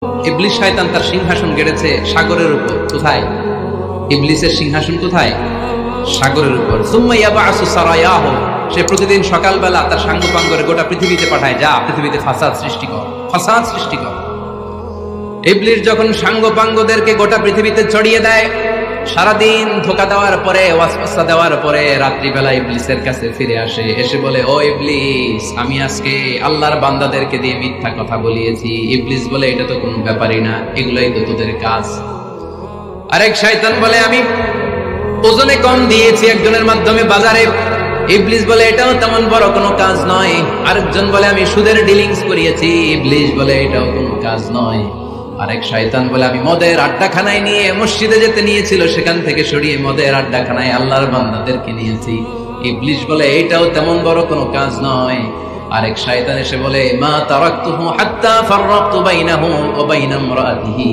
ইবলিস শয়তান তার সিংহাসন গেড়েছে সাগরের উপর। কোথায়? ইবলিসের সিংহাসন কোথায়? সাগরের উপর। সুম্মা ইয়াবআসু সারায়াহু, সে প্রতিদিন সকালবেলা তার সাঙ্গপাঙ্গরে গোটা পৃথিবীতে পাঠায়, যা পৃথিবীতে ফাসাদ সৃষ্টি কর, ফাসাদ সৃষ্টি কর। ইবলিস যখন সাঙ্গপাঙ্গদেরকে গোটা পৃথিবীতে ছড়িয়ে দেয়, সারাদিন ধোঁকা দেওয়ার পরে, ওয়াসওয়াসা দেওয়ার পরে রাত্রিবেলা ইবলিসের কাছে ফিরে আসে, এসে বলে, ও ইবলিস, আমি আজকে আল্লাহর বান্দাদেরকে দিয়ে মিথ্যা কথা বলিয়েছি। ইবলিস বলে, এটা তো কোনো ব্যাপারই না, এগুলাই তো তোদের কাজ। আরেক শয়তান বলে, আমি ওজনে কম দিয়েছি একজনের মাধ্যমে বাজারে। ইবলিস বলে, এটাও তেমন বড় কোনো কাজ নয়। আরেকজন বলে, আমি সুদের ডিলিংস করিয়েছি। ইবলিস বলে, এটাও কোনো কাজ নয়। আরেক শয়তান বলে, আমি মদের আড্ডাখানায় নিয়ে মসজিদে যেতে নিয়েছিল, সেখান থেকে সরিয়ে মদের আড্ডাখানায় আল্লাহর বান্দাদেরকে নিয়েছি। ইবলিস বলে, এইটাও তেমন বড় কোনো কাজ নয়। আরেক শয়তান এসে বলে, মা তারাকতুহু হাত্তা ফাররাকতু বাইনাহু ওয়া বাইনা ইমরাতিহি,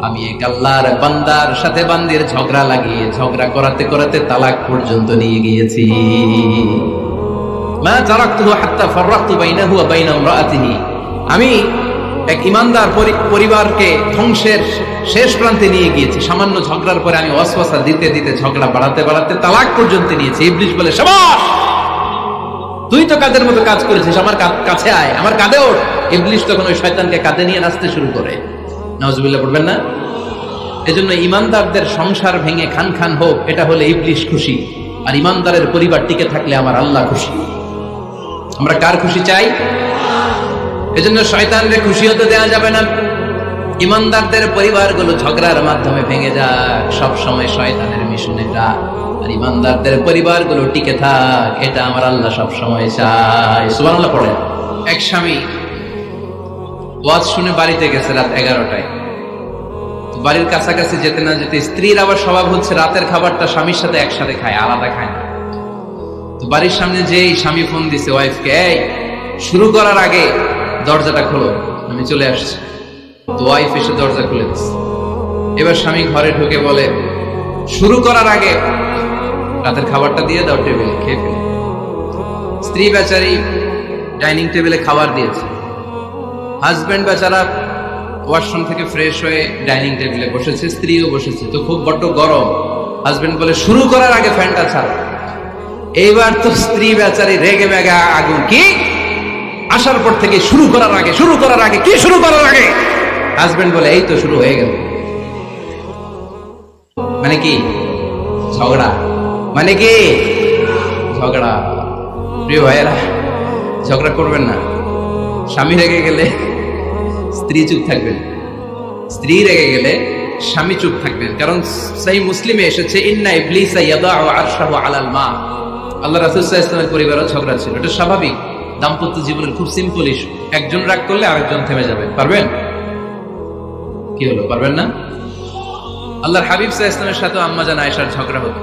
আমি এক আল্লাহর বান্দার সাথে বান্দির ঝগড়া লাগিয়ে ঝগড়া করাতে করাতে তালাক পর্যন্ত নিয়ে গিয়েছি। মা তারাকতুহু হাত্তা ফাররাকতু বাইনাহু ওয়া বাইনা ইমরাতিহি, আমি এক ইমানদার পরিবারকে ধ্বংসের শেষ প্রান্তে নিয়ে গিয়েছি। সামান্য ঝগড়ার পরে আমি ওয়াসওয়াসা দিতে দিতে ঝগড়া বাড়াতে বাড়াতে তালাক পর্যন্ত নিয়েছি। ইবলিস বলে, শাবাশ, তুই তো কাদের মতো কাজ করেছিস, আমার কাছে আয়, আমার কাঁধে ওঠ। ইবলিস তখন ওই শয়তানকে কাঁধে নিয়ে নাচতে শুরু করে। নাউজুবিল্লাহ পড়বেন না? এজন্য ইমানদারদের সংসার ভেঙে খান খান হোক, এটা হলে ইবলিস খুশি, আর ইমানদারের পরিবার টিকে থাকলে আমার আল্লাহ খুশি। আমরা কার খুশি চাই? এজন্য শয়তানকে খুশি হতে দেওয়া যাবে না। ইমানদারদের পরিবারগুলো ঝগড়ার মাধ্যমে ভেঙে যাক, সব সময় শয়তানের মিশন এটা। আর ইমানদারদের পরিবারগুলো টিকে থাক, এটা আমার আল্লাহ সব সময় চায়। সুবহানাল্লাহ পড়েন। এক স্বামী ওয়াজ শুনে বাড়িতে গেছে রাত 11টায়। বাড়ির কাছাকাছি যেতে না যেতে স্ত্রীর আবার স্বভাব হচ্ছে রাতের খাবারটা স্বামীর সাথে একসাথে খায়, আলাদা খায় না। তো বাড়ির সামনে যেই স্বামী ফোন দিছে ওয়াইফকে, এই শুরু করার আগে দরজাটা খোলো, আমি চলে আসছি। তো ওয়াইফ এসে দরজা খুলে দিচ্ছে। এবার স্বামী ঘরে ঢুকে বলে, শুরু করার আগে রাতের খাবারটা দিয়ে দাও, টেবিলে খেয়ে ফেলি। স্ত্রী বেচারি ডাইনিং টেবিলে খাবার দিয়েছে, হাজবেন্ড বেচারা ওয়াশরুম থেকে ফ্রেশ হয়ে ডাইনিং টেবিলে বসেছে, স্ত্রীও বসেছে। তো খুব বড্ড গরম। হাজবেন্ড বলে, শুরু করার আগে ফ্যানটা ছাড়ো। এইবার তো স্ত্রী বেচারি রেগে বেগে আগুন, কি আসার পর থেকে শুরু করার আগে, শুরু করার আগে, কি শুরু করার আগে? হাজবেন্ড বলে, এই তো শুরু হয়ে গেল। মানে কি? ঝগড়া। মানে কি? ঝগড়া। প্রিয় ভাইয়েরা, ঝগড়া করবেন না। স্বামী রেগে গেলে স্ত্রী চুপ থাকবেন, স্ত্রী রেগে গেলে স্বামী চুপ থাকবেন। কারণ সেই মুসলিমে এসেছে, ইন্না ইবলিসা ইয়াদাউ আরশাহু আলাল মা। আল্লাহ রাসূল সাল্লাল্লাহু আলাইহি ওয়াসাল্লামের পরিবারও ঝগড়া ছিল। এটা স্বাভাবিক, দাম্পত্য জীবনের খুব সিম্পল ইস্যু। একজন রাগ করলে আরেকজন থেমে যাবে। পারবেন? কি হলো, পারবেন না? আল্লাহর হাবিব সাল্লাল্লাহু আলাইহি ওয়াসাল্লামের সাথে আম্মা জান আয়েশার ঝগড়া হতো।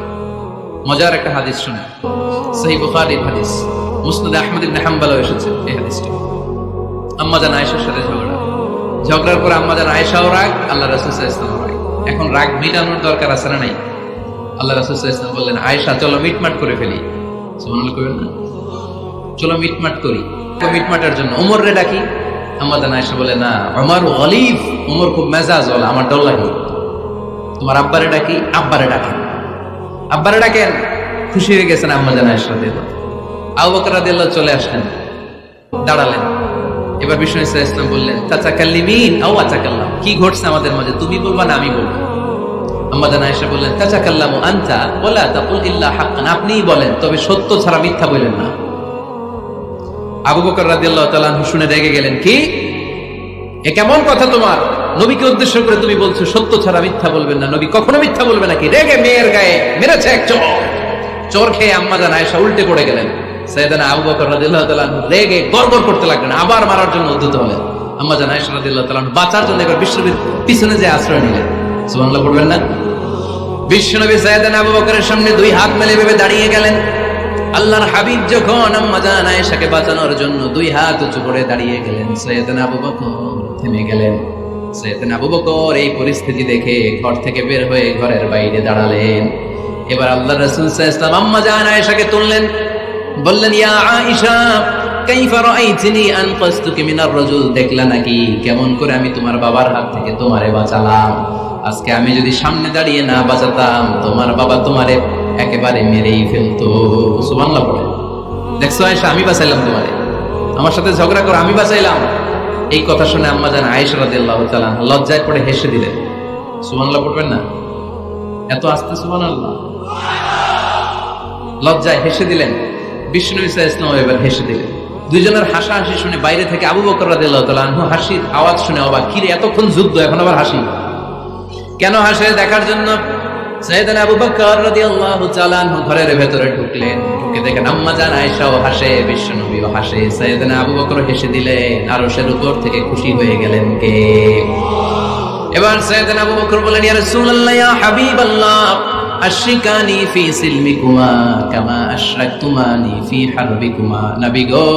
মজার একটা হাদিস শুনে, সহিহ বুখারীর হাদিস, মুসনাদ আহমদ ইবনে হাম্বলও এসেছে এই হাদিসটা। আম্মা জান আয়েশার সাথে ঝগড়ার পর আম্মা জান আয়েশাও রাগ, আল্লাহ রাসূল সাল্লাল্লাহু আলাইহি ওয়াসাল্লাম রাগ। এখন রাগ মিটানোর দরকার আছে না নাই? আল্লাহ রাসূল সাল্লাল্লাহু আলাইহি ওয়াসাল্লাম বললেন, আয়েশা চলো মিটমাট করে ফেলি। সুবহানাল্লাহ কইবেন না? চলো মিটমাট করি। তো মিটমাটের জন্য ওমর রে ডাকি। আম্মা জান আয়েশা বলে, না, ওমর গলিব, ওমর খুব মেজাজ ওয়ালা, আমার ডর লাগে। তোমার আব্বারে ডাকি। আব্বারে ডাকেন। আব্বারে ডাকেন। খুশি হয়ে গেছেন আম্মা জান আয়েশা রাদিয়াল্লাহু। আবু বকর রাদিয়াল্লাহু চলে আসলেন, দাঁড়ালেন। এবার বিষ্ণু সাল্লাল্লাহু আলাইহি ওয়াসাল্লাম বললেন, তাতাকাল্লিমিন আও আতাকাল্লাম, কি ঘটছে আমাদের মাঝে, তুমি বলবা না আমি বলবো? আম্মা জান আয়েশা বললেন, তাতাকাল্লামু আনতা ওয়ালা তাকুল ইল্লা হাক্কান, আপনিই বলেন, তবে সত্য ছাড়া মিথ্যা বলেন না। আবু বকর রাদিয়াল্লাহু তাআলা আনহু শুনে রেগে গেলেন, কি এ কেমন কথা তোমার? নবীকে উদ্দেশ্য করে তুমি বলছো সত্য ছাড়া মিথ্যা বলবেন না, নবী কখনো মিথ্যা বলবে নাকি? রেগে মেয়ের গায়ে মেরেছে এক চোর। চোর খেয়ে আম্মা জান আয়েশা উল্টে পড়ে গেলেন। সাইয়েদনা আবু বকর রাদিয়াল্লাহু তাআলা আনহু রেগে গড়গড় করতে লাগলেন, আবার মারার জন্য উদ্যত হলেন। আম্মা জান আয়েশা রাদিয়াল্লাহু তাআলা বাঁচার জন্য এবার বিশ্বনবীর পিছনে যে আশ্রয় নিলেন। সুবহানাল্লাহ পড়বেন না? বিশ্বনবী সাইয়েদনা আবু বকরের সামনে দুই হাত মেলে ভেবে দাঁড়িয়ে গেলেন। আল্লাহর হাবিব যখন আম্মা জান আয়েশাকে বাঁচানোর জন্য দুই হাত উঁচু করে দাঁড়িয়ে গেলেন, সাইয়েদনা আবু বকর থেমে গেলেন। সাইয়েদনা আবু বকর এই পরিস্থিতি দেখে ঘর থেকে বের হয়ে ঘরের বাইরে দাঁড়ালেন। এবার আল্লাহর রাসূল সাল্লাল্লাহু আলাইহি ওয়াসাল্লাম আম্মা জান আয়েশাকে তুললেন, বললেন, ইয়া আয়েশা কাইফা রাআইতনি আনকাসতুকি মিনার রাজুল, দেখলা নাকি কেমন করে আমি তোমার বাবার হাত থেকে তোমারে বাঁচালাম। আজকে আমি যদি সামনে দাঁড়িয়ে না বাঁচাতাম, তোমার বাবা তোমারে একেবারে মেরেই ফেলতো। সুবহানাল্লাহ পড়ে। দেখছো আয়েশা, আমি বাঁচাইলাম তোমারে, আমার সাথে ঝগড়া করে আমি বাঁচাইলাম। এই কথা শুনে আম্মা জান আয়েশা রাদিয়াল্লাহু তাআলা লজ্জায় পড়ে হেসে দিলেন। সুবহানাল্লাহ পড়বেন না? এত আস্তে সুবহানাল্লাহ। লজ্জায় হেসে দিলেন। বিষ্ণু ইসা ইসলাম এবার হেসে দিলেন। দুইজনের হাসাহাসি শুনে বাইরে থেকে আবু বকর রাদিয়াল্লাহু তাআলা আনহু হাসির আওয়াজ শুনে অবাক, কিরে এতক্ষণ যুদ্ধ এখন আবার হাসি কেন? হাসে দেখার জন্য সাইয়েদনা আবু বকর রাদিয়াল্লাহু তাআলা আনহু ঘরের ভেতরে ঢুকলেন। ঢুকে দেখেন আম্মা জান আয়েশাও হাসে, বিশ্বনবীও হাসে, সাইয়েদনা আবু বকর হেসে দিলেন। আরশের উপর থেকে খুশি হয়ে গেলেন কে? এবার সাইয়েদনা আবু বকর বলেন, ইয়া রাসূলুল্লাহ, ইয়া হাবিবাল্লাহ, আশরিকানি ফি সিলমিকুমা কামা আশরাকতুমানি ফি হারবিকুমা। নবী গো,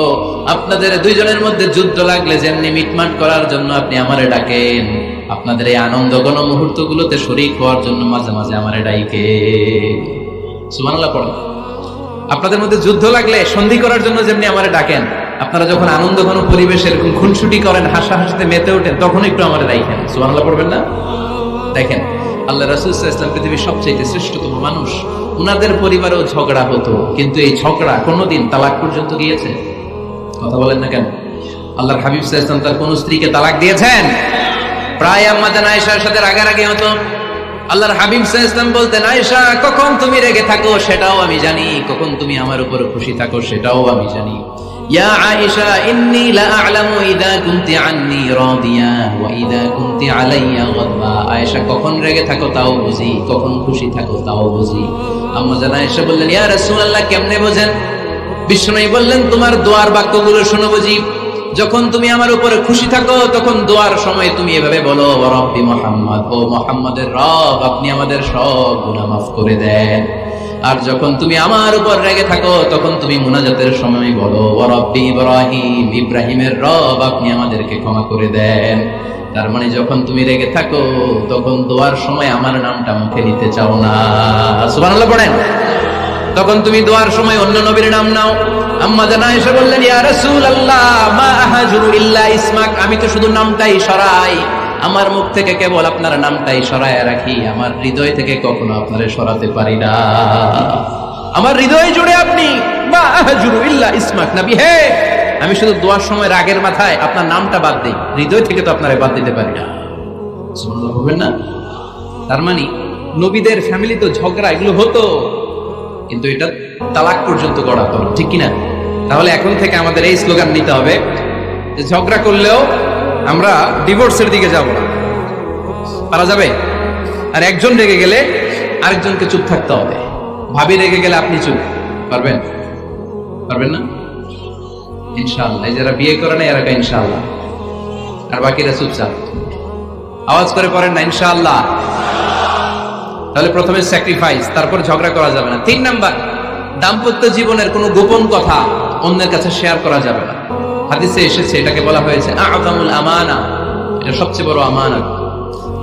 আপনাদের দুইজনের মধ্যে যুদ্ধ লাগলে যেমনি মিটমাট করার জন্য আপনি আমারে ডাকেন, আপনাদের এই আনন্দ ঘন মুহূর্তগুলোতে শরীক হওয়ার জন্য মাঝে মাঝে আমারে ডাইকে। সুবহানাল্লাহ পড়েন। আপনাদের মধ্যে যুদ্ধ লাগলে সন্ধি করার জন্য যেমনি আমারে ডাকেন, আপনারা যখন আনন্দ ঘন পরিবেশে এরকম খুনসুটি করেন, হাসাহাসিতে মেতে ওঠেন, তখন একটু আমারে ডাইকেন। সুবহানাল্লাহ পড়বেন না? দেখেন আল্লাহ রাসূল সাল্লাল্লাহু আলাইহি ওয়াসাল্লাম পৃথিবীর সবচেয়ে শ্রেষ্ঠতম মানুষ। উনাদের পরিবারেও ঝগড়া হতো, কিন্তু এই ঝগড়া কোনোদিন তালাক পর্যন্ত গিয়েছে? কথা বলেন না কেন? আল্লাহর হাবিব সাল্লাল্লাহু আলাইহি ওয়াসাল্লাম তার কোন স্ত্রীকে তালাক দিয়েছেন? প্রায় আম্মা জান আয়েশার সাথে রাগারাগি হতো। আল্লাহর হাবিব সাল্লাল্লাহু আলাইহি ওয়াসাল্লাম বলতেন, আয়েশা, কখন তুমি রেগে থাকো সেটাও আমি জানি, কখন তুমি আমার উপর খুশি থাকো সেটাও আমি জানি। ইয়া আয়েশা, ইন্নী লা আ'লামু ইযা কুনতি আন্নী রাদিয়া ওয়া ইযা কুনতি আলাইয়া গাদবা। আয়েশা, কখন রেগে থাকো তাও বুঝি, কখন খুশি থাকো তাও বুঝি। আম্মা জান আয়েশা বললেন, ইয়া রাসূলুল্লাহ, কেমনে বোঝেন? বিশ্বনবী বললেন, তোমার দোয়ার বাক্যগুলো শোনো বুঝি। যখন তুমি আমার উপরে খুশি থাকো তখন দোয়ার সময় তুমি এভাবে বলো, ওয়া রাব্বি মুহাম্মদ, ও মুহাম্মাদের রব, আপনি আমাদের সব গুনাহ মাফ করে দেন। আর যখন তুমি আমার উপর রেগে থাকো তখন তুমি মুনাজাতের সময় বলো, ওয়া রাব্বি ইব্রাহিম, ইব্রাহিমের রব, আপনি আমাদেরকে ক্ষমা করে দেন। তার মানে যখন তুমি রেগে থাকো তখন দোয়ার সময় আমার নামটা মুখে নিতে চাও না। সুবহানাল্লাহ পড়েন। তখন তুমি দোয়ার সময় অন্য নবীর নাম নাও। আম্মা জান আয়েশা বললেন, ইয়া রাসূলুল্লাহ, মা আহাজুরু ইল্লা ইসমাক, আমি তো শুধু নামটাই সরাই, আমার মুখ থেকে কেবল আপনার নামটাই সরায় রাখি, আমার হৃদয় থেকে কখনো আপনারে সরাতে পারি না। আমার হৃদয় জুড়ে আপনি, মা আহাজুরু ইল্লা ইসমাক। নবী হে, আমি শুধু দোয়ার সময় রাগের মাথায় আপনার নামটা বাদ দেই, হৃদয় থেকে তো আপনারে বাদ দিতে পারি না। সুবহানাল্লাহ বলবেন না? তার মানে নবীদের ফ্যামিলি তো ঝগড়া এগুলো হতো, কিন্তু এটা তালাক পর্যন্ত গড়াতো, ঠিক কিনা? তাহলে এখন থেকে আমাদের এই স্লোগান নিতে হবে যে ঝগড়া করলেও আমরা ডিভোর্সের দিকে যাব না। পারা যাবে? আর একজন রেগে গেলে আরেকজনকে চুপ থাকতে হবে। ভাবি রেগে গেলে আপনি চুপ, পারবেন? পারবেন না? ইনশাআল্লাহ। এই যারা বিয়ে করে না এরা ইনশাআল্লাহ, আর বাকিরা চুপচাপ। আওয়াজ করে পড়েন না ইনশাআল্লাহ। তাহলে প্রথমে স্যাক্রিফাইস, তারপর ঝগড়া করা যাবে না। 3 নাম্বার, দাম্পত্য জীবনের কোনো গোপন কথা অন্যের কাছে শেয়ার করা যাবে না। হাদিসে এসেছে, এটাকে বলা হয়েছে আ'যামুল আমানা, এটা সবচেয়ে বড় আমানত।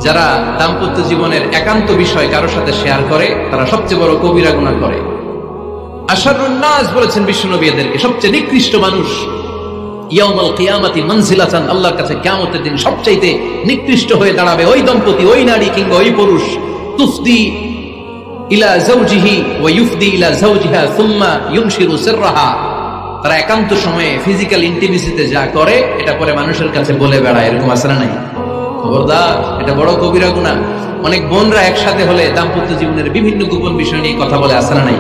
যারা দাম্পত্য জীবনের একান্ত বিষয় কারোর সাথে শেয়ার করে তারা সবচেয়ে বড় কবিরা গুনাহ করে। আশারুন নাস বলেছেন বিশ্বনবী এদেরকে, সবচেয়ে নিকৃষ্ট মানুষ। ইয়াউমুল কিয়ামাতি মানজিলাতান, আল্লাহর কাছে কিয়ামতের দিন সবচেয়ে নিকৃষ্ট হয়ে দাঁড়াবে ওই দম্পতি, ওই নারী কিংবা ওই পুরুষ, তুফদি ইলা যাওজিহি ওয়া ইউফদি ইলা যাওজিহা সুম্মা ইউনশিরু সিররাহা। তারা একান্ত সময়ে ফিজিক্যাল ইন্টিমেসিতে যা করে এটা পরে মানুষের কাছে বলে বেড়ায়, এরকম আছে না নাই? খবরদার, এটা বড় কবিরা গুনাহ। অনেক বোনরা একসাথে হলে দাম্পত্য জীবনের বিভিন্ন গোপন বিষয় নিয়ে কথা বলে, আছে না নাই?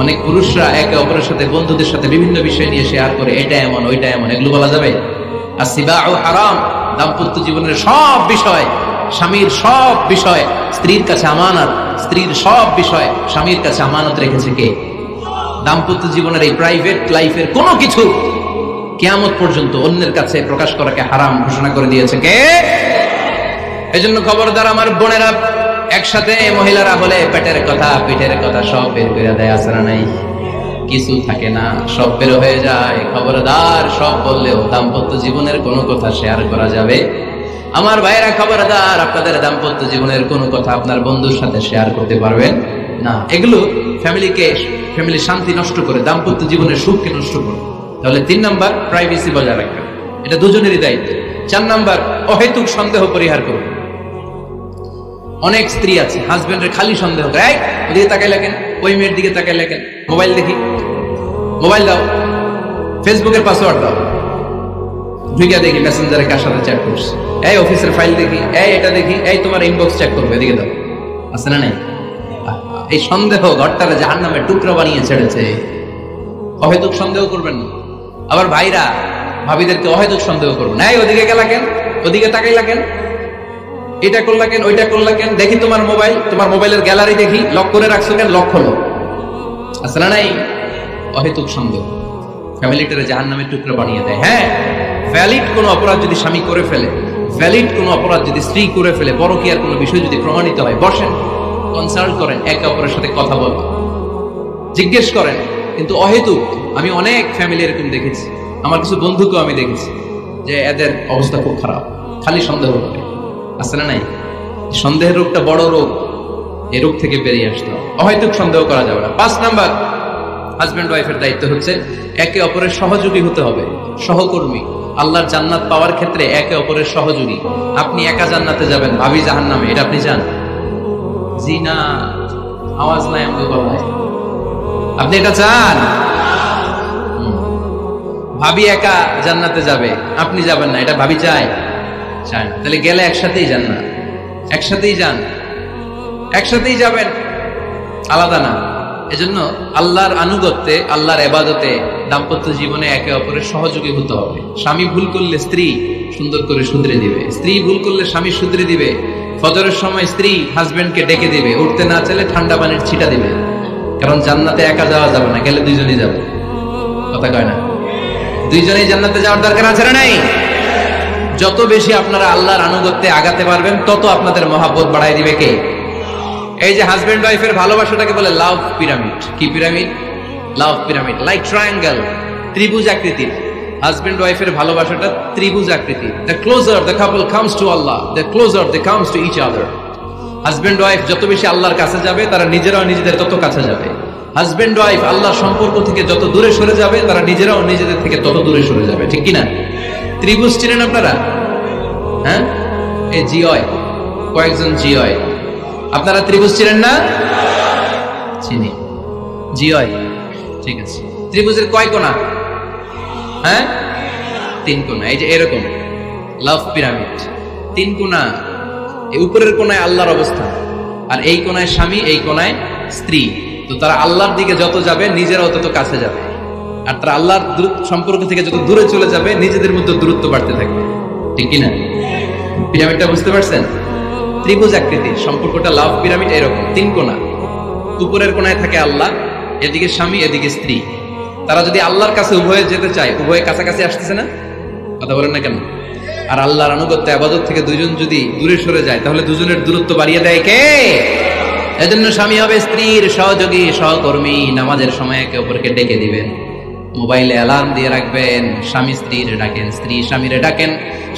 অনেক পুরুষরা একে অপরের সাথে, বন্ধুদের সাথে বিভিন্ন বিষয় নিয়ে শেয়ার করে, এটা এমন ওইটা এমন, এগুলো বলা যাবে? আসিবাউ হারাম। দাম্পত্য জীবনের সব বিষয়, স্বামীর সব বিষয় স্ত্রীর কাছে আমানত, স্ত্রীর সব বিষয় স্বামীর কাছে আমানত রেখেছে কে? দাম্পত্য জীবনের এই প্রাইভেট লাইফের কোনো কিছু কিয়ামত পর্যন্ত অন্যের কাছে প্রকাশ করাকে হারাম ঘোষণা করে দিয়েছে কে? এজন্য খবরদার আমার বোনেরা, একসাথে মহিলারা হলে পেটের কথা, পিঠের কথা সব বের করে দেয়, আছে না নাই? কিছু থাকে না, সব বের হয়ে যায়। খবরদার, সব বললেও দাম্পত্য জীবনের কোনো কথা শেয়ার করা যাবে? আমার ভাইরা খবরদার, আপনাদের দাম্পত্য জীবনের কোনো কথা আপনার বন্ধুর সাথে শেয়ার করতে পারবেন না। এগুলো ফ্যামিলির শান্তি নষ্ট করে, দাম্পত্য জীবনের সুখকে নষ্ট করে। তাহলে 3 নাম্বার প্রাইভেসি বজায় রাখবেন, এটা দুজনেরই দায়িত্ব। 4 নাম্বার অহেতুক সন্দেহ পরিহার করুন। অনেক স্ত্রী আছে হাজবেন্ডের খালি সন্দেহ করে, এই ওদিকে তাকাই লাগেন, ওই মেয়ের দিকে তাকাই লাগেন, মোবাইল দেখি, মোবাইল দাও, ফেসবুকের পাসওয়ার্ড দাও, ঢুকে দেখি মেসেঞ্জারে কার সাথে চ্যাট করছে, এই অফিসের ফাইল দেখি, এই এটা দেখি, এই তোমার ইনবক্স চেক করবে, এদিকে দাও, আছে না নাই? এই সন্দেহ ঘরটারে জাহান্নামের টুকরো বানিয়ে ছেড়েছে। অহেতুক সন্দেহ করবেন না। আবার ভাইরা ভাবিদেরকে অহেতুক সন্দেহ করবেন, এই ওদিকে গেলা কেন, ওদিকে তাকাই লাগেন, এটা করলা কেন, ওইটা করলা কেন, দেখি তোমার মোবাইল, তোমার মোবাইলের গ্যালারি দেখি, লক করে রাখছো কেন, লক হলো, আছে না নাই? অহেতুক সন্দেহ ফ্যামিলিটারে জাহান্নামের টুকরো বানিয়ে দেয়। হ্যাঁ, ভ্যালিড কোন অপরাধ যদি স্বামী করে ফেলে, ভ্যালিড কোন অপরাধ যদি স্ত্রী করে ফেলে, পরকীয়ার কোন বিষয় যদি প্রমাণিত হয়, বসেন, কনসাল্ট করেন, একে অপরের সাথে কথা বলেন, জিজ্ঞেস করেন। কিন্তু অহেতুক, আমি অনেক ফ্যামিলি এরকম দেখেছি, আমার কিছু বন্ধুকেও আমি দেখেছি যে এদের অবস্থা খুব খারাপ, খালি সন্দেহ করে, আছে না নাই? সন্দেহের রোগটা বড় রোগ, এই রোগ থেকে বেরিয়ে আসতে হবে, অহেতুক সন্দেহ করা যাবে না। 5 নাম্বার হাজব্যান্ড ওয়াইফের দায়িত্ব হচ্ছে একে অপরের সহযোগী হতে হবে, সহকর্মী। আল্লাহর জান্নাত পাওয়ার ক্ষেত্রে একে অপরের সহযোগী। আপনি একা জান্নাতে যাবেন, ভাবি জাহান্নামে, এটা আপনি চান? জি না, আওয়াজ নাই আমাকে বলায়, আপনি এটা চান? ভাবি একা জান্নাতে যাবে, আপনি যাবেন না, এটা ভাবি চায়? চায় না। তাহলে গেলে একসাথেই যান না, একসাথেই যান, একসাথেই যাবেন, আলাদা না। এজন্য আল্লাহর আনুগত্যে, আল্লাহর ইবাদতে, দাম্পত্য জীবনে একে অপরের সহযোগী হতে হবে। স্বামী ভুল করলে স্ত্রী সুন্দর করে শুধরে দিবে, স্ত্রী ভুল করলে স্বামী শুধরে দিবে। ফজরের সময় স্ত্রী হাজবেন্ডকে ডেকে দিবে, উঠতে না চাইলে ঠান্ডা পানির ছিটা দিবে, কারণ জান্নাতে একা যাওয়া যাবে না, গেলে দুইজনই যাবে, কথা কয় না? দুইজনেই জান্নাতে যাওয়ার দরকার আছে না নাই? যত বেশি আপনারা আল্লাহর আনুগত্যে আগাতে পারবেন, তত আপনাদের মহাব্বত বাড়াই দিবে কে? এই যে হাজবেন্ড ওয়াইফের ভালোবাসাটাকে বলে লাভ পিরামিড। কি pyramid? Love pyramid, like triangle, ত্রিভুজ আকৃতির। হাজবেন্ড ওয়াইফের ভালোবাসাটা ত্রিভুজ আকৃতির। The closer the couple comes to Allah, the closer they comes to each other. Husband wife যত বেশি আল্লাহর কাছে যাবে, তারা নিজেরাও নিজেদের তত কাছে যাবে। হাজবেন্ড ওয়াইফ আল্লাহর সম্পর্ক থেকে যত দূরে সরে যাবে, তারা নিজেরাও নিজেদের থেকে তত দূরে সরে যাবে, ঠিক কিনা? ত্রিভুজ চিনেন আপনারা? হ্যাঁ, এই জিওয় কয়েকজন জিওয়, আপনারা ত্রিভুজ চিনেন না? চিনি, জিওয়, ঠিক আছে। ত্রিভুজের কয় কোণা? হ্যাঁ, 3 কোণা। এই যে এরকম লাভ পিরামিড, 3 কোণা। এই উপরের কোণায় আল্লাহর অবস্থান, আর এই কোণায় স্বামী, এই কোণায় স্ত্রী। তো তারা আল্লাহর দিকে যত যাবে, নিজেরাও তত কাছে যাবে, আর তারা আল্লাহর সম্পর্ক থেকে যত দূরে চলে যাবে, নিজেদের মধ্যে দূরত্ব বাড়তে থাকবে, ঠিক কিনা? পিরামিডটা বুঝতে পারছেন? ত্রিভুজ আকৃতির সম্পর্কটা লাভ পিরামিড এরকম, 3 কোণা। উপরের কোণায় থাকে আল্লাহ, এদিকে স্বামী, এদিকে স্ত্রী। তারা যদি আল্লাহর কাছে উভয়ে যেতে চায়, উভয়ে কাছাকাছি আসতেছে না? কথা বলেন না কেন? আর আল্লাহর আনুগত্য ইবাদত থেকে দুইজন যদি দূরে সরে যায়, তাহলে দুজনের দূরত্ব বাড়িয়ে দেয় কে? এজন্য স্বামী হবে স্ত্রীর সহযোগী, সহকর্মী। নামাজের সময় একে অপরকে ডেকে দিবেন, মোবাইলে অ্যালার্ম দিয়ে রাখবেন, স্বামী স্ত্রীরে ডাকেন, স্ত্রী স্বামীরে ডাকেন,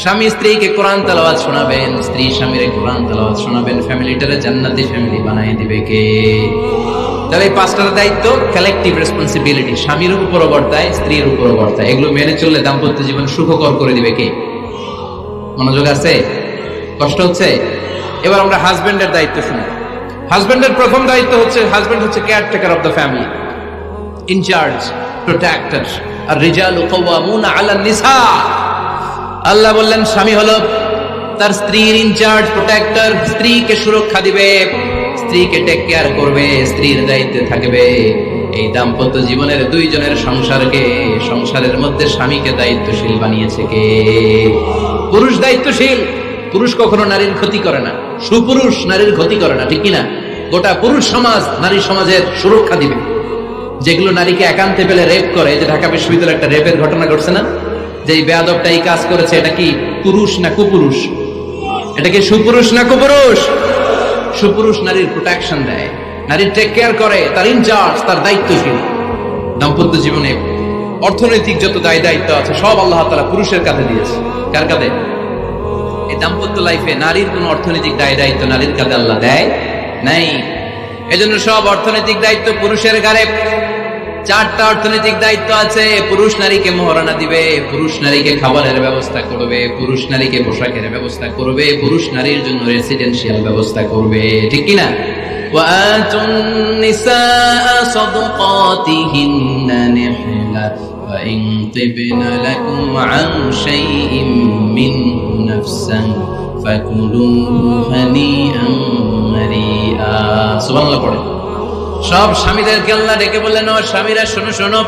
স্বামী স্ত্রীকে কোরআন তেলাওয়াত শোনাবেন, স্ত্রী স্বামীরে কোরআন তেলাওয়াত শোনাবেন। ফ্যামিলিটারে জান্নাতি ফ্যামিলি বানায় দিবে কে? তাহলে এই 5টার দায়িত্ব কালেকটিভ রেসপন্সিবিলিটি, স্বামীর উপরও বর্তায়, স্ত্রীর উপরও বর্তায়। এগুলো মেনে চললে দাম্পত্য জীবন সুখকর করে দিবে কে? মনোযোগ আছে? কষ্ট হচ্ছে? এবার আমরা হাজবেন্ডের দায়িত্ব শুনি। হাজবেন্ডের প্রথম দায়িত্ব হচ্ছে, হাজবেন্ড হচ্ছে caretaker of the family, in charge, protector. আর রিজালু কাওয়ামুনা আলান নিসা। আল্লাহ বললেন স্বামী হলো তার স্ত্রীর ইনচার্জ, প্রোটেক্টর, স্ত্রীকে সুরক্ষা দিবে, স্ত্রীকে টেক কেয়ার করবে, স্ত্রীর দায়িত্বে থাকবে। এই দাম্পত্য জীবনের দুইজনের সংসারকে, সংসারের মধ্যে স্বামীকে দায়িত্বশীল বানিয়েছে কে? পুরুষ দায়িত্বশীল। পুরুষ কখনো নারীর ক্ষতি করে না, সুপুরুষ নারীর ক্ষতি করে না, ঠিক কিনা? গোটা পুরুষ সমাজ নারী সমাজের সুরক্ষা দিবে। যেগুলো নারীকে একান্তে পেলে রেপ করে, যে ঢাকা বিশ্ববিদ্যালয়ে একটা রেপের ঘটনা ঘটছে না, যে এই বেয়াদবটা এই কাজ করেছে, এটা কি পুরুষ না কুপুরুষ? এটা কি সুপুরুষ না কুপুরুষ? সুপুরুষ নারীর প্রোটেকশন দেয়, নারীর টেক কেয়ার করে, তার ইনচার্জ, তার দায়িত্বশীল। দাম্পত্য জীবনে অর্থনৈতিক যত দায় দায়িত্ব আছে, সব আল্লাহ তাআলা পুরুষের কাঁধে দিয়েছে। কার কাঁধে? এই দাম্পত্য লাইফে নারীর কোন অর্থনৈতিক দায় দায়িত্ব নারীর কাঁধে আল্লাহ দেয় নাই। এজন্য সব অর্থনৈতিক দায়িত্ব পুরুষের ঘাড়ে। চারটা অর্থনৈতিক দায়িত্ব আছে। পুরুষ নারীকে মোহরানা দিবে, পুরুষ নারীকে খাবারের ব্যবস্থা করবে, পুরুষ নারীকে পোশাকের ব্যবস্থা করবে, পুরুষ নারীর জন্য রেসিডেন্সিয়াল ব্যবস্থা করবে, ঠিক কিনা? وآتوا النساء صدقاتهن نحلة فإن طبن لكم عن شيء منه نفسا فكلوه هنيئا مريئا। সুবহানাল্লাহ পড়ে। সব স্বামীদেরকে আল্লাহ ডেকে বললেন, ও স্বামীরা শোনো শোনো,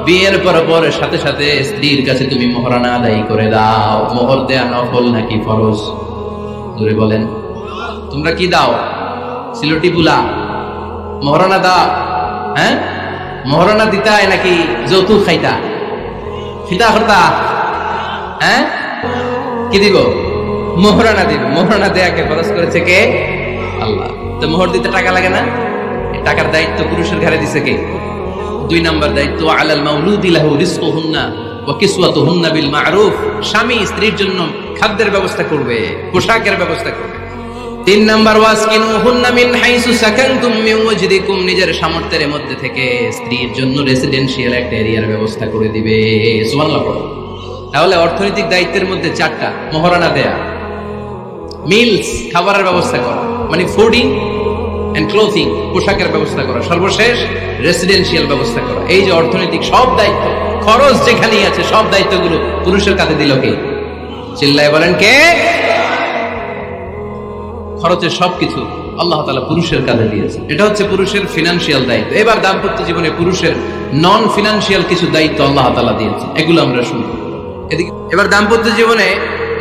বিয়ের পর সাথে সাথে স্ত্রীর কাছে তুমি মোহরানা আদায় করে দাও। মোহর দেয়া নফল নাকি ফরজ? জোরে বলেন। তোমরা কি দাও? সিলটি বুলা মোহরানা দাও? হ্যাঁ, মোহরানা দিতাই নাকি যৌতুক খাইতা? খিতা করতা? হ্যাঁ, কি দিব? মোহরানা দিব। মোহরানা দেয়াকে ফরজ করেছে কে? আল্লাহ। তো মোহর দিতে টাকা লাগে না? টাকার দায়িত্ব পুরুষের ঘাড়ে দিছে কে? 2 নাম্বার দায়িত্ব, আলাল মাউলুদি লাহু রিজকুহুন্না ওয়া কিসওয়াতুহুন্না বিল মা'রুফ। স্বামী স্ত্রীর জন্য খাদ্যের ব্যবস্থা করবে, পোশাকের ব্যবস্থা করবে। 3 নাম্বার, ওয়াসকিনুহুন্না মিন হাইসু সাকানতুম মিন ওয়াজদিকুম। নিজের সামর্থ্যের মধ্যে থেকে স্ত্রীর জন্য রেসিডেন্সিয়াল একটা এরিয়ার ব্যবস্থা করে দিবে। সুবহানাল্লাহ পড়ো। তাহলে অর্থনৈতিক দায়িত্বের মধ্যে 4টা: মোহরানা দেয়া, মিলস খাবারের ব্যবস্থা করা, মানে ফুডিং এন্ড ক্লোথিং, পোশাকের ব্যবস্থা করা, সর্বশেষ রেসিডেন্সিয়াল ব্যবস্থা করা। এই যে অর্থনৈতিক সব দায়িত্ব, খরচ যেখানেই আছে, সব দায়িত্বগুলো পুরুষের কাঁধে দিল কে? চিল্লায় বলেন কে? খরচের সবকিছু আল্লাহ তাআলা পুরুষের কাঁধে দিয়েছে। এটা হচ্ছে পুরুষের ফিনান্সিয়াল দায়িত্ব। এবার দাম্পত্য জীবনে পুরুষের নন ফিনান্সিয়াল কিছু দায়িত্ব আল্লাহ তাআলা দিয়েছে, এগুলো আমরা শুনবো। এদিকে এবার দাম্পত্য জীবনে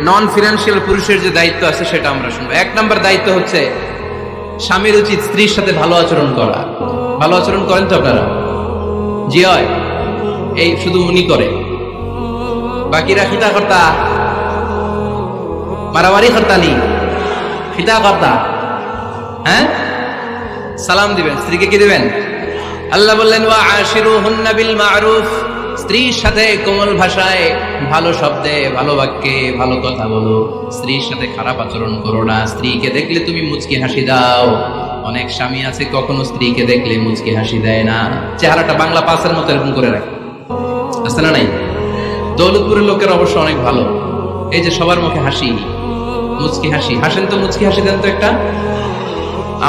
নন ফিনান্সিয়াল পুরুষের যে দায়িত্ব আছে সেটা আমরা শুনবো। 1 নাম্বার দায়িত্ব হচ্ছে, স্বামীর উচিত স্ত্রীর সাথে ভালো আচরণ করা। ভালো আচরণ করেন তো আপনারা? জি হয়। এই শুধু উনি করে, বাকিরা খিতা কর্তা, মারামারি কর্তানি, খিতা কর্তা। হ্যাঁ, সালাম দিবেন, স্ত্রীকে কি দিবেন? আল্লাহ বললেন, ওয়া আশিরুহুন্না বিল মা'রুফ। স্ত্রীর সাথে কোমল ভাষায়, ভালো শব্দে, ভালো বাক্যে ভালো কথা বলো। স্ত্রীর সাথে খারাপ আচরণ করো না। স্ত্রীকে দেখলে তুমি মুচকি হাসি দাও। অনেক স্বামী আছে কখনো স্ত্রীকে দেখলে মুচকি হাসি দেয় না, চেহারাটা বাংলা পাসের মতো এরকম করে রাখে, আছে না নাই? দৌলতপুরের লোকের অবশ্য অনেক ভালো, এই যে সবার মুখে হাসি, মুচকি হাসি। হাসেন তো, মুচকি হাসি দেন তো একটা।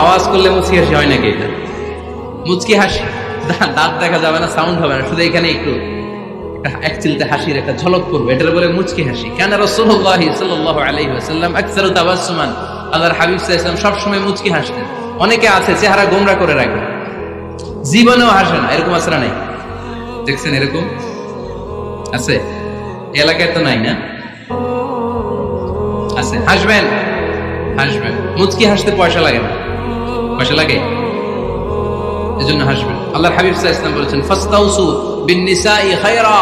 আওয়াজ করলে মুচকি হাসি হয় নাকি? এটা মুচকি হাসি, দাঁত দেখা যাবে না, সাউন্ড হবে না, শুধু এখানে একটু এক চিলতে হাসির একটা ঝলক করবে, এটার বলে মুচকি হাসি। কেন? রাসূলুল্লাহ সাল্লাল্লাহু আলাইহি ওয়াসাল্লাম আকসারু তাবাসসুমান, আল্লাহর হাবিব সাল্লাল্লাহু আলাইহি ওয়াসাল্লাম সব সময় মুচকি হাসতেন। অনেকে আছে চেহারা গোমরা করে রাখে, জীবনেও হাসে না, এরকম আছে না নাই? দেখছেন এরকম আছে? এলাকায় তো নাই না? আছে। হাসবেন, হাসবেন। মুচকি হাসতে পয়সা লাগে না, পয়সা লাগে, এজন্য হাসবেন। আল্লাহর হাবিব সাল্লাল্লাহু আলাইহি ওয়াসাল্লাম বলেছেন, ফাস্তাউসু বিন-নিসাই খায়রা,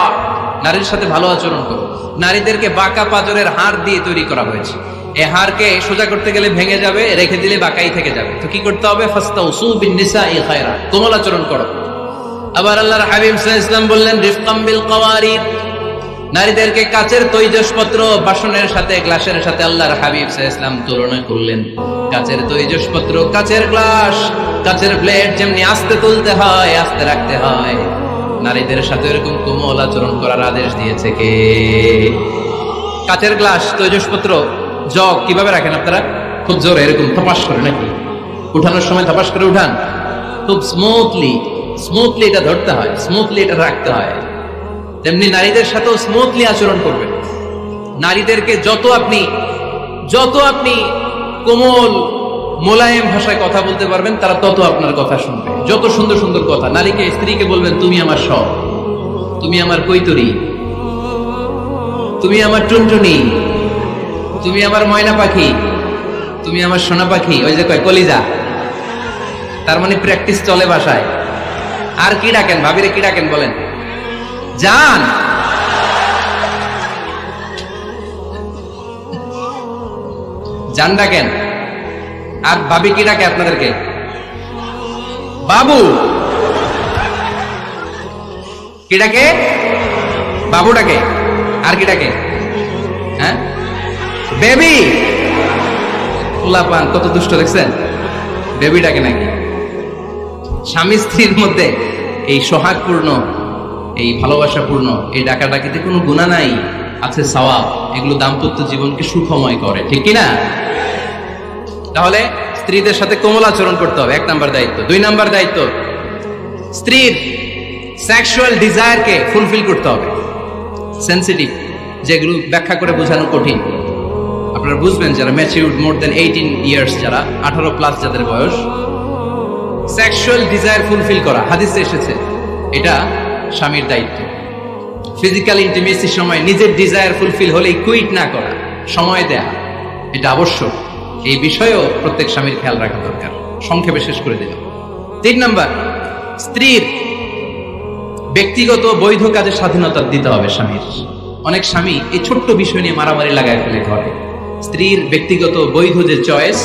নারীর সাথে ভালো আচরণ করো। নারীদেরকে বাঁকা পাজরের হাড় দিয়ে তৈরি করা হয়েছে। এই হাড়কে সোজা করতে গেলে ভেঙে যাবে, রেখে দিলে বাঁকাই থেকে যাবে। তো কি করতে হবে? ফাস্তাউসু বিন-নিসাই খায়রা, কোমল আচরণ করো। আবার আল্লাহর হাবিব সাল্লাল্লাহু আলাইহি ওয়াসাল্লাম বললেন, রিফকাম বিল কাওয়ারিদ, নারীদেরকে কাচের তৈজসপত্র, বাসনের সাথে, গ্লাসের সাথে আল্লাহর হাবিব সাল্লাল্লাহু আলাইহি ওয়াসাল্লাম তুলনা করলেন। কাচের তৈজসপত্র, কাচের গ্লাস, কাচের প্লেট যেমনি আস্তে তুলতে হয়, আস্তে রাখতে হয়, নারীদের সাথে এরকম কোমল আচরণ করার আদেশ দিয়েছে কে? কাচের গ্লাস, তৈজসপত্র, জগ কিভাবে রাখেন আপনারা? খুব জোরে এরকম থপাস করে নাকি? উঠানোর সময় থপাস করে উঠান? খুব স্মুথলি এটা ধরতে হয়, স্মুথলি এটা রাখতে হয়। তেমনি নারীদের সাথেও স্মুথলি আচরণ করবে। নারীদেরকে যত আপনি কোমল মোলায়েম ভাষায় কথা বলতে পারবেন, তারা তত আপনার কথা শুনবে। যত সুন্দর সুন্দর কথা নারীকে, স্ত্রীকে বলবেন, তুমি আমার সব, তুমি আমার কৈতরী, তুমি আমার টুনটুনি, তুমি আমার ময়না পাখি, তুমি আমার সোনা পাখি। ওই যে কয় কলিজা, তার মানে প্র্যাকটিস চলে ভাষায়। আর কি ডাকেন? ভাবিরে কি ডাকেন বলেন? জান, জান ডাকেন। আর ভাবি কি ডাকে আপনাদেরকে? বাবু। কি ডাকে? বাবু ডাকে। আর কি ডাকে? হ্যাঁ, বেবি। পোলাপান কত দুষ্ট দেখছেন, বেবি ডাকে নাকি? স্বামী স্ত্রীর মধ্যে এই সোহাগপূর্ণ, এই ভালোবাসাপূর্ণ এই ডাকাডাকিতে কোনো গুনাহ নাই, আছে সওয়াব। এগুলো দাম্পত্য জীবনকে সুখময় করে, ঠিক কিনা? তাহলে স্ত্রীদের সাথে কোমল আচরণ করতে হবে, 1 নাম্বার দায়িত্ব। 2 নাম্বার দায়িত্ব, স্ত্রীর সেক্সুয়াল ডিজায়ারকে ফুলফিল করতে হবে। সেনসিটিভ, যেগুলো ব্যাখ্যা করে বোঝানো কঠিন, আপনারা বুঝবেন যারা ম্যাচিউরড, মোর দেন 18 ইয়ার্স, যারা 18+ যাদের বয়স, সেক্সুয়াল ডিজায়ার ফুলফিল করা হাদিসে এসেছে, এটা স্বামীর দায়িত্ব। ফিজিক্যাল ইন্টিমেসির সময় নিজের ডিজায়ার ফুলফিল হলেই কুইট না করা, সময় দেয়া, এটা আবশ্যক। এই বিষয়েও প্রত্যেক স্বামীর খেয়াল রাখা দরকার। সংক্ষেপে শেষ করে দিলাম। 3 নাম্বার, স্ত্রীর ব্যক্তিগত বৈধ কাজে স্বাধীনতা দিতে হবে স্বামীর। অনেক স্বামী এই ছোট্ট বিষয় নিয়ে মারামারি লাগায় ফেলে ঘরে। স্ত্রীর ব্যক্তিগত বৈধ যে চয়েস,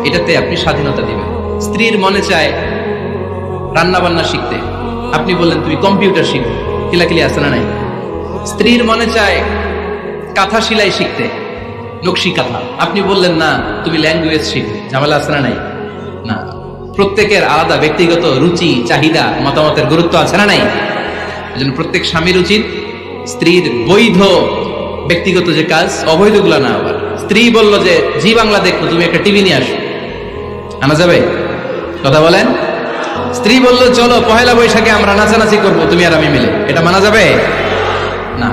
এটাতে আপনি স্বাধীনতা দিবেন। স্ত্রীর মনে চায় রান্না বান্না শিখতে, আপনি বললেন তুমি কম্পিউটার শিখো, কিলাকিলি আছে না নাই? স্ত্রীর মনে চায় কাঁথা সেলাই শিখতে, নকশি কাঁথা, আপনি বললেন না তুমি ল্যাঙ্গুয়েজ শিখো, ঝামেলা আছে না নাই? না, প্রত্যেকের আলাদা ব্যক্তিগত রুচি, চাহিদা, মতামতের গুরুত্ব আছে না নাই? এজন্য প্রত্যেক স্বামীর উচিত স্ত্রীর বৈধ ব্যক্তিগত যে কাজ, অবৈধ গুলা না। আবার স্ত্রী বললো যে জি বাংলা দেখো, তুমি একটা টিভি নিয়ে আসো, আনা যাবে? কথা বলেন। স্ত্রী বললো চলো পহেলা বৈশাখে আমরা নাচানাচি করবো তুমি আর আমি মিলে, এটা মানা যাবে না।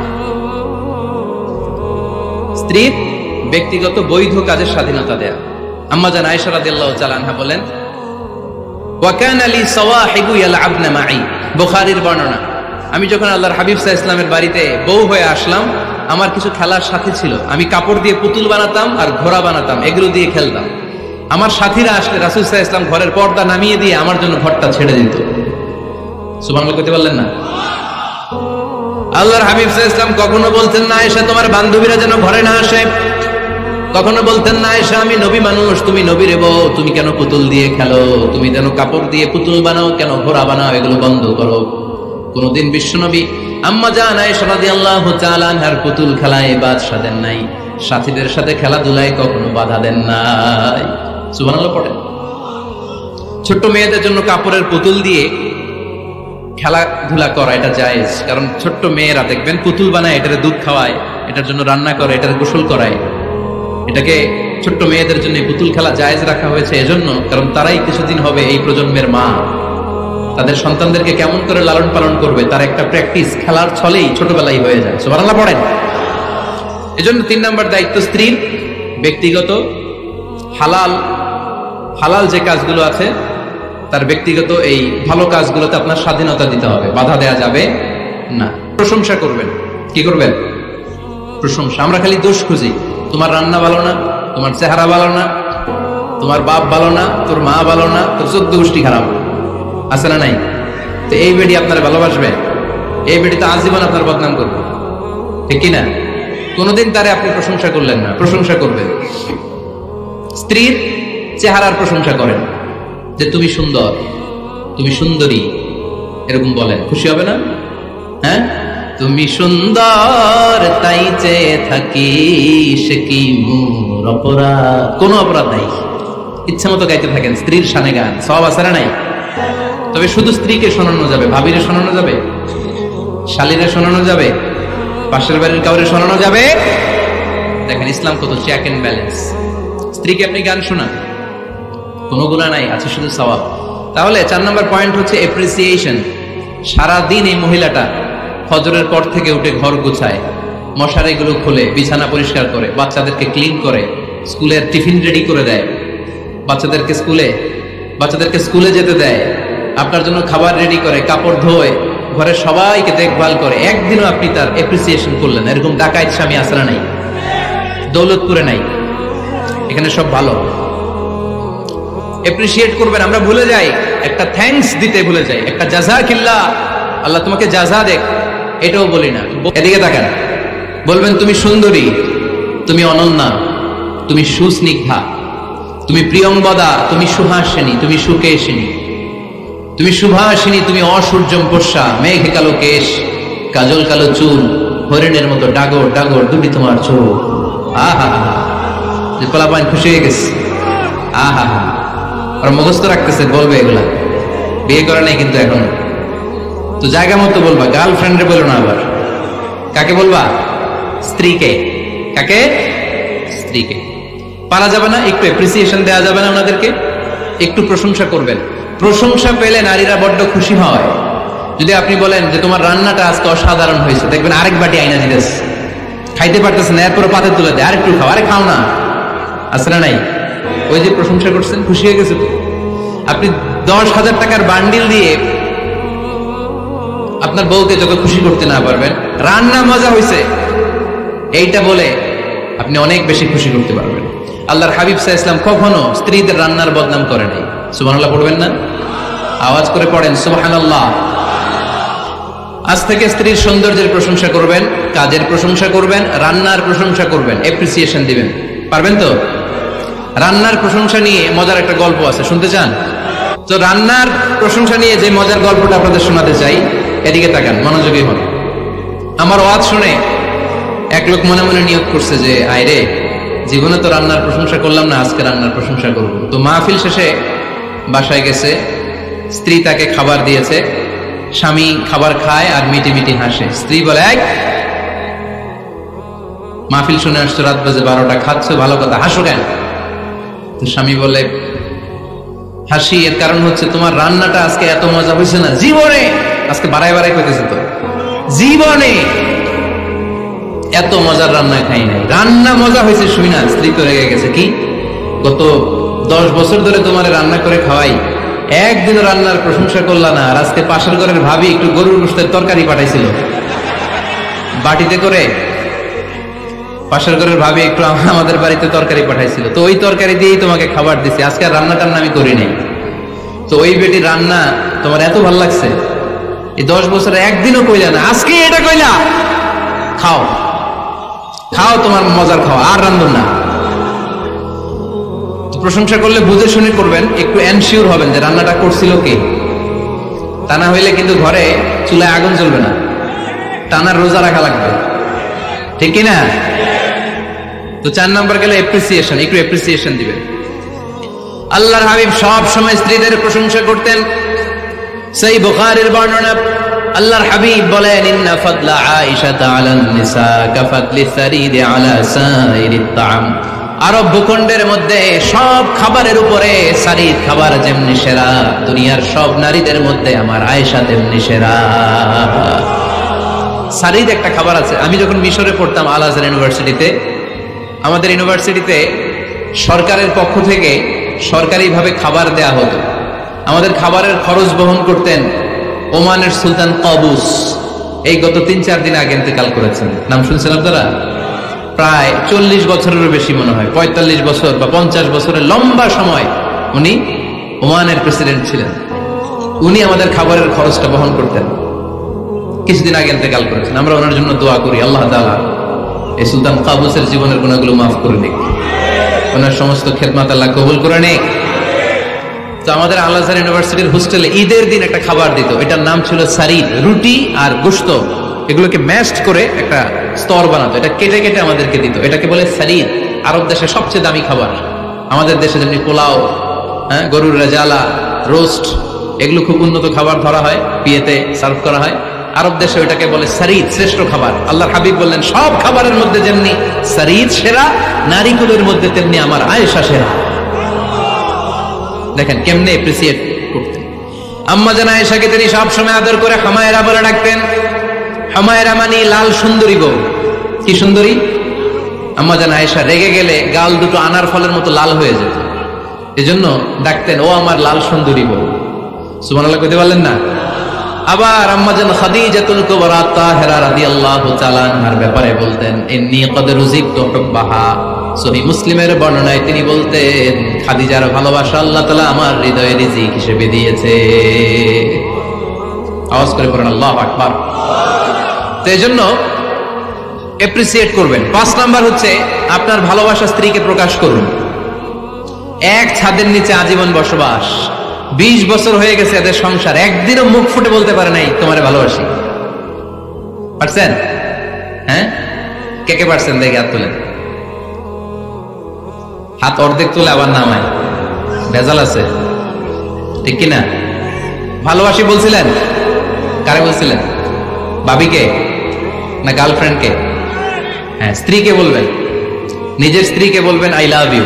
স্ত্রীর ব্যক্তিগত বৈধ কাজের স্বাধীনতা দেয়া। আম্মা জান আয়েশা রাদিয়াল্লাহু তাআলা আনহা বলেন, ওয়া কানা লি সাওয়াহিবু ইয়ালআবনা মাই, বুখারীর বর্ণনা। আমি যখন আল্লাহর হাবিব সাল্লাল্লাহু আলাইহি ওয়াসাল্লামের বাড়িতে বউ হয়ে আসলাম, আমার কিছু খেলার সাথী ছিল। আমি কাপড় দিয়ে পুতুল বানাতাম আর ঘোড়া বানাতাম, এগুলো দিয়ে খেলতাম। আমার সাথীরা আসলে রাসূল সাল্লাল্লাহু আলাইহি ওয়াসাল্লাম ঘরের পর্দা নামিয়ে দিয়ে আমার জন্য ঘরটা ছেড়ে দিত। সুবহানাল্লাহ কইতে পারলেন না? আল্লাহর হাবিব সাল্লাল্লাহু আলাইহি ওয়াসাল্লাম কখনো বলতেন না আয়েশা তোমার বান্ধবীরা যেন ঘরে না আসে, কখনো বলতেন না আয়েশা আমি নবী মানুষ, তুমি নবীর বউ, তুমি কেন পুতুল দিয়ে খেলো, তুমি যেন কাপড় দিয়ে পুতুল বানাও, কেন ঘোড়া বানাও, এগুলো বন্ধ করো। কোনদিন বিশ্বনবী আম্মা জান আয়েশা রাদিয়াল্লাহু তাআলা আনহার পুতুল খেলায় বাদশা দেন নাই, সাথীদের সাথে খেলাধুলায় কখনো বাধা দেন নাই। সুবহানাল্লাহ পড়েন। ছোট্ট মেয়েদের জন্য কাপড়ের পুতুল দিয়ে খেলাধুলা করা এটা জায়েজ, কারণ ছোট্ট মেয়েরা দেখবেন পুতুল বানায়, এটারে দুধ খাওয়ায়, এটার জন্য রান্না করে, এটার গোসল করায়। এটাকে ছোট্ট মেয়েদের জন্য পুতুল খেলা জায়েজ রাখা হয়েছে এজন্য, কারণ তারাই কিছুদিন হবে এই প্রজন্মের মা। তাদের সন্তানদেরকে কেমন করে লালন পালন করবে তার একটা প্র্যাকটিস খেলার ছলেই ছোটবেলায় হয়ে যায়। সুবহানাল্লাহ পড়েন। এজন্য 3 নাম্বার দায়িত্ব স্ত্রীর ব্যক্তিগত হালাল যে কাজগুলো আছে তার ব্যক্তিগত এই ভালো কাজগুলোতে আপনার স্বাধীনতা দিতে হবে, বাধা দেয়া যাবে না। প্রশংসা করবেন। কি করবেন? প্রশংসা। আমরা খালি দোষ খুঁজি, তোমার রান্না ভালো না, তোমার চেহারা ভালো না, তোমার বাপ ভালো না, তোর মা ভালো না, তোর 14 গোষ্ঠী খারাপ, আছে না নাই? তো এই বেডি আপনারা ভালোবাসবে? এই বেডি তো আজীবন আপনার বদনাম করবে, ঠিক কিনা? কোনদিন তারে আপনি প্রশংসা করলেন না, প্রশংসা করবেন। স্ত্রীর চেহারার প্রশংসা করেন, যে তুমি সুন্দর, তুমি সুন্দরী, এরকম বলেন, খুশি হবে না? হ্যাঁ, তুমি সুন্দর তাই চেয়ে থাকি, সে কি মোর অপরাধ? কোনো অপরাধ নাই, ইচ্ছা মতো গাইতে থাকেন স্ত্রীর শানে গান, সব আছে না নাই? তবে শুধু স্ত্রীকে শোনানো যাবে, ভাবিরে শোনানো যাবে, শালীরে শোনানো যাবে, পাশের বাড়ির কাউরে শোনানো যাবে? দেখেন ইসলাম কত চেক এন্ড ব্যালেন্স। স্ত্রীকে আপনি গান শোনান, কোনো গুনাহ নাই, আছে শুধু সওয়াব। তাহলে 4 নম্বর পয়েন্ট হচ্ছে এপ্রিসিয়েশন। সারাদিন এই মহিলাটা ফজরের পর থেকে উঠে ঘর গুছায়, মশারিগুলো খোলে, বিছানা পরিষ্কার করে, বাচ্চাদেরকে ক্লিন করে, স্কুলের টিফিন রেডি করে দেয়, বাচ্চাদেরকে স্কুলে যেতে দেয়, আপনার জন্য খাবার রেডি করে, কাপড় ধোয়, ঘরের সবাইকে দেখভাল করে। একদিনও আপনি তার এপ্রিসিয়েশন করলেন? এরকম ডাকাইত স্বামী আসরা নাই, দৌলতপুরে নাই, এখানে সব ভালো। এপ্রিসিয়েট করবেন। আমরা ভুলে যাই, একটা থ্যাঙ্কস দিতে ভুলে যাই, একটা জাযাকিল্লাহ, আল্লাহ তোমাকে জাযা দেখ, এটাও বলি না। এদিকে তাকান, বলবেন তুমি সুন্দরী, তুমি অনন্যা, তুমি সুস্নিগ্ধা, তুমি প্রিয়ংবদা, তুমি সুহাসিনী, তুমি সুকেশিনী, তুমি সুভাষিনী, তুমি অসূর্যম পোষা, মেঘ কালো কেশ, কাজল কালো চুল, হরিণের মতো ডাগর ডাগর দুটি তোমার চোখ। আহা হা, যে পোলাপাইন খুশি হয়ে গেছে। আহা হা, আর মুখস্থ রাখতেছে, বলবে এগুলা। বিয়ে করে নাই কিন্তু এখন। তো জায়গা মতো বলবা, গার্লফ্রেন্ডে বলো না। আবার কাকে বলবা? স্ত্রীকে। কাকে? স্ত্রীকে। পারা যাবে না? একটু অ্যাপ্রিসিয়েশন দেওয়া যাবে না ওনাদেরকে? একটু প্রশংসা করবেন। প্রশংসা পেলে নারীরা বড্ড খুশি হয়। যদি আপনি বলেন যে তোমার রান্নাটা আজকে অসাধারণ হয়েছে, দেখবেন আরেক বাটি আইনা দিতেছে, খাইতে পারতেছে না, এরপর পাতে তুলে দেয়, আরেকটু খাও, আরে খাও না, আছে না নাই? ওই যে প্রশংসা করছেন, খুশি হয়ে গেছে তো। আপনি 10,000 টাকার বান্ডিল দিয়ে আপনার বউকে যত খুশি করতে না পারবেন, রান্না মজা হয়েছে এইটা বলে আপনি অনেক বেশি খুশি করতে পারবেন। আল্লাহর হাবিব সাল্লাল্লাহু আলাইহি ওয়াসাল্লাম কখনো স্ত্রীদের রান্নার বদনাম করে নাই। সুবহানাল্লাহ পড়বেন না? আওয়াজ করে পড়েন সুবহানাল্লাহ। আজ থেকে স্ত্রীর সৌন্দর্যের প্রশংসা করবেন, কাজের প্রশংসা করবেন, রান্নার প্রশংসা করবেন, অ্যাপ্রিসিয়েশন দিবেন। পারবেন তো? রান্নার প্রশংসা নিয়ে মজার একটা গল্প আছে, শুনতে চান? তো রান্নার প্রশংসা নিয়ে যে মজার গল্পটা আপনাদের শোনাতে চাই, এদিকে তাকান, মনোযোগী হন। আমার ওয়াজ শুনে এক লোক মনে মনে নিয়ত করছে যে আইরে, জীবনে তো রান্নার প্রশংসা করলাম না, আজকে রান্নার প্রশংসা করব। তো মাহফিল শেষে বাসায় গেছে, স্ত্রী তাকে খাবার দিয়েছে, স্বামী খাবার খায় আর মিটি মিটি হাসে। স্ত্রী বলে, এক মাহফিল শুনে আসছো, রাত বাজে 12টা, খাচ্ছ ভালো কথা, হাসো কেন? তো স্বামী বলে, হাসি এর কারণ হচ্ছে তোমার রান্নাটা আজকে এত মজা হয়েছে না জীবনে, আজকে বাড়াই বাড়াই করতেছে তো, জীবনে এত মজার রান্না খাই নাই। রান্না মজা হয়েছে শুই না। স্ত্রী তো রেগে গেছে, কি গত 10 বছর ধরে তোমার রান্না করে খাওয়াই, একদিনও রান্নার প্রশংসা করলা না, আর আজকে পাশের ঘরের ভাবি একটু গরুর গোশতের তরকারি পাঠাইছিল বাটিতে করে, পাশের ঘরের ভাবি একটু আমাদের বাড়িতে তরকারি পাঠাইছিল, তো ওই তরকারি দিয়েই তোমাকে খাবার দিছি, আজকে আর রান্না টান্না আমি করি নাই। তো ওই বেটি রান্না তোমার এত ভালো লাগছে, এই 10 বছরে একদিনও কইলা না, আজকে এটা কইলা, খাও খাও, তোমার মজার খাওয়া, আর রান্ধুন না। প্রশংসা করলে বুঝে শুনে করবেন, একটু এনশিওর হবেন যে রান্নাটা করছিল কে। তা না হইলে কিন্তু ঘরে চুলায় আগুন জ্বলবে না, টানার রোজা রাখা লাগবে, ঠিক কিনা? তো 4 নাম্বার গেলে অ্যাপ্রিসিয়েশন, একটু অ্যাপ্রিসিয়েশন দিবেন। আল্লাহর হাবিব সব সময় স্ত্রীদের প্রশংসা করতেন। সেই বুখারীর বর্ণনা, আল্লাহর হাবিব বলেন, ইন্না ফাদলা আয়েশা আলান নিসা কাফাদলি সারিদ আলা সাইরিত তাআম। আরব ভূখণ্ডের মধ্যে সব খাবারের উপরে সারিদ খাবার যেমনি সেরা, দুনিয়ার সব নারীদের মধ্যে আমার আয়েশা তেমনি সেরা। সারিদ একটা খাবার আছে। আমি যখন মিশরে পড়তাম আল আজহার ইউনিভার্সিটিতে, আমাদের ইউনিভার্সিটিতে সরকারের পক্ষ থেকে সরকারিভাবে খাবার দেয়া হতো। আমাদের খাবারের খরচ বহন করতেন ওমানের সুলতান কাবুস। এই গত 3-4 দিন আগে ইন্তেকাল করেছেন। নাম শুনছেন আপনারা? প্রায় 40 বছরেরও বেশি মনে হয়, 45 বছর বা 50 বছরের লম্বা সময় উনি ওমানের প্রেসিডেন্ট ছিলেন। উনি আমাদের খাবারের খরচটা বহন করতেন। কিছুদিন আগে ইন্তেকাল করেছেন। আমরা ওনার জন্য দোয়া করি, আল্লাহ তাআলা এই সুলতান কাবুসের জীবনের গুনাহগুলো মাফ করে নিক, ওনার সমস্ত খেদমত আল্লাহ কবুল করে নিক। তো আমাদের আল আজহার ইউনিভার্সিটির হোস্টেলে ঈদের দিন একটা খাবার দিত, এটার নাম ছিল সারিদ। রুটি আর গোশত এগুলোকে ম্যাশড করে একটা স্তর বানাতো, এটা কেটে কেটে আমাদেরকে দিত, এটাকে বলে সারিদ। আরব দেশে সবচেয়ে দামি খাবার। আমাদের দেশে যেমনি পোলাও, হ্যাঁ, গরুর রেজালা, রোস্ট, এগুলো খুব উন্নত খাবার ধরা হয়, বিয়েতে সার্ভ করা হয়। আরব দেশে ওইটাকে বলে সারিদ, শ্রেষ্ঠ খাবার। আল্লাহর হাবিব বললেন, সব খাবারের মধ্যে যেমনি সারিদ সেরা, নারীকুলের মধ্যে তেমনি আমার আয়েশা সেরা। দেখেন কেমনে এপ্রিসিয়েট করতেন। আম্মা জান আয়েশাকে তিনি সবসময় আদর করে হামায়রা বলে ডাকতেন। হামায়রা মানে লাল সুন্দরী বউ। কি সুন্দরী? আম্মা জান আয়েশা রেগে গেলে গাল দুটো আনার ফলের মতো লাল হয়ে যেত, এজন্য ডাকতেন, ও আমার লাল সুন্দরী বউ। সুবহানাল্লাহ কইতে পারলেন না? আবার আম্মা জান খাদিজাতুল কুবরা তাহেরা রাদিয়াল্লাহু তাআলা আনহার ব্যাপারে বলতেন, ইন্নী ক্বাদ রুজিকতু হুব্বাহা। সহিহ মুসলিমের বর্ণনায় তিনি বলতেন, খাদিজার ভালোবাসা আল্লাহ তাআলা আমার হৃদয়ে রিজিক হিসেবে দিয়েছে। আওয়াজ করে পড়েন আল্লাহু আকবার। তো এজন্য অ্যাপ্রিসিয়েট করবেন। 5 নাম্বার হচ্ছে আপনার ভালোবাসা স্ত্রীকে প্রকাশ করুন। এক ছাদের নিচে আজীবন বসবাস, 20 বছর হয়ে গেছে এদের সংসার, একদিনও মুখ ফুটে বলতে পারে নাই তোমারে ভালোবাসি। পারছেন? হ্যাঁ, কে কে পারছেন? দেখে হাত তুলেন। হাত অর্ধেক তুলে আবার নামায়, ভেজাল আছে, ঠিক কিনা? ভালোবাসি বলছিলেন? কারে বলছিলেন? ভাবিকে না গার্লফ্রেন্ডকে? হ্যাঁ, স্ত্রীকে বলবেন। নিজের স্ত্রীকে বলবেন আই লাভ ইউ।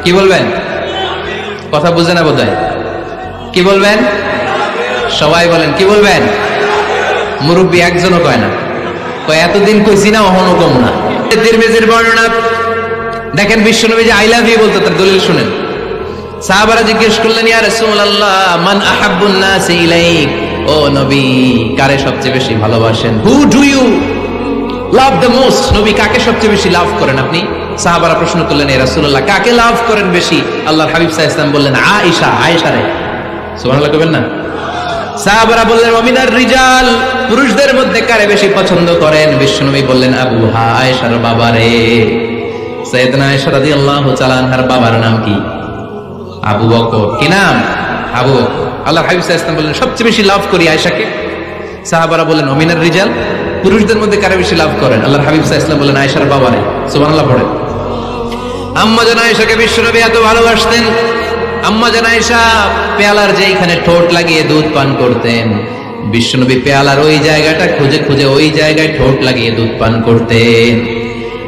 কি বলবেন? কথা বুঝে না বোধহয়। কি বলবেন? সবাই বলেন। কি বলবেন? মুরব্বী একজনও কয় না, কয় এতদিন কইছি না, অহনো কম না। তিরমিজির বর্ণনা দেখেন, বিশ্বনবী যে আই লাভ ইউ বলতো তার দলিল শুনেন। সাহাবারা জিজ্ঞেস করলেন, ইয়া রাসূলুল্লাহ মান আহাব্বুন নাস ইলাইক, ও নবী কারে সবচেয়ে বেশি ভালোবাসেন? Who do you love the most? নবী কাকে সবচেয়ে বেশি লাভ করেন আপনি? সাহাবারা প্রশ্ন করলেন, ইয়া রাসূলুল্লাহ কাকে লাভ করেন বেশি? আল্লাহর হাবিব সাল্লাল্লাহু আলাইহি ওয়াসাল্লাম বললেন, আয়েশা, আয়েশা রে। সুবহানাল্লাহ কইবেন না? সাহাবারা বললেন, ওমিনার রিজাল, পুরুষদের মধ্যে কারে বেশি পছন্দ করেন? বিশ্বনবী বললেন, আবুহা, আয়েশার বাবা রে। সাইয়েদনা আয়েশা রাদিয়াল্লাহু তাআলা আনহার বাবার নাম কি? আবু বকর। কি নাম? আবু বকর। আল্লাহর হাবিব সাল্লাল্লাহু আলাইহি ওয়াসাল্লাম বললেন, সবচেয়ে বেশি লাভ করি আয়েশাকে। সাহাবারা বললেন, ওমিনার রিজাল, পুরুষদের মধ্যে কারে বেশি লাভ করেন? আল্লাহর হাবিব সাল্লাল্লাহু আলাইহি ওয়াসাল্লাম বললেন, আয়েশার বাবা রে। সুবহানাল্লাহ পড়ে। আম্মা জান আয়েশাকে বিশ্বনবী এত ভালোবাসতেন। আম্মা জান আয়েশা পেয়ালার যেখানে ঠোঁট লাগিয়ে দুধ পান করতেন, বিশ্বনবী পেয়ালার ওই জায়গাটা খুঁজে খুঁজে ওই জায়গায় ঠোঁট লাগিয়ে দুধ পান করতেন।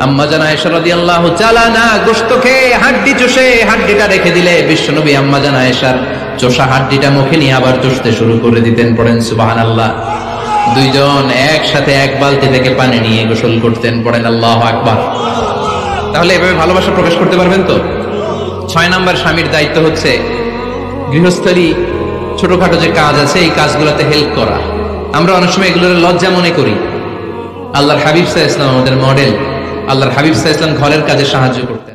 আম্মা জান আয়েশা রাদিয়াল্লাহু তাআলা না গোশত খেয়ে হাড্ডি চষে হাড্ডিটা রেখে দিলে বিশ্বনবী আম্মা জান আয়েশার চষা হাড্ডিটা মুখে নিয়ে আবার চষতে শুরু করে দিতেন। পড়েন সুবহানাল্লাহ। দুইজন একসাথে এক বালতি থেকে পানি নিয়ে গোসল করতেন। পড়েন আল্লাহু আকবার। তাহলে এভাবে ভালোবাসা প্রকাশ করতে পারবেন তো? 6 নাম্বার স্বামীর দায়িত্ব হচ্ছে গৃহস্থলী ছোটখাটো যে কাজ আছে এই কাজগুলোতে হেল্প করা। আমরা অনেক সময় এগুলোর লজ্জা মনে করি। আল্লাহর হাবিব সাল্লাল্লাহু আলাইহি ওয়াসাল্লাম আমাদের মডেল। আল্লাহর হাবিব সাল্লাল্লাহু আলাইহি ওয়াসাল্লাম ঘরের কাজে সাহায্য করতেন।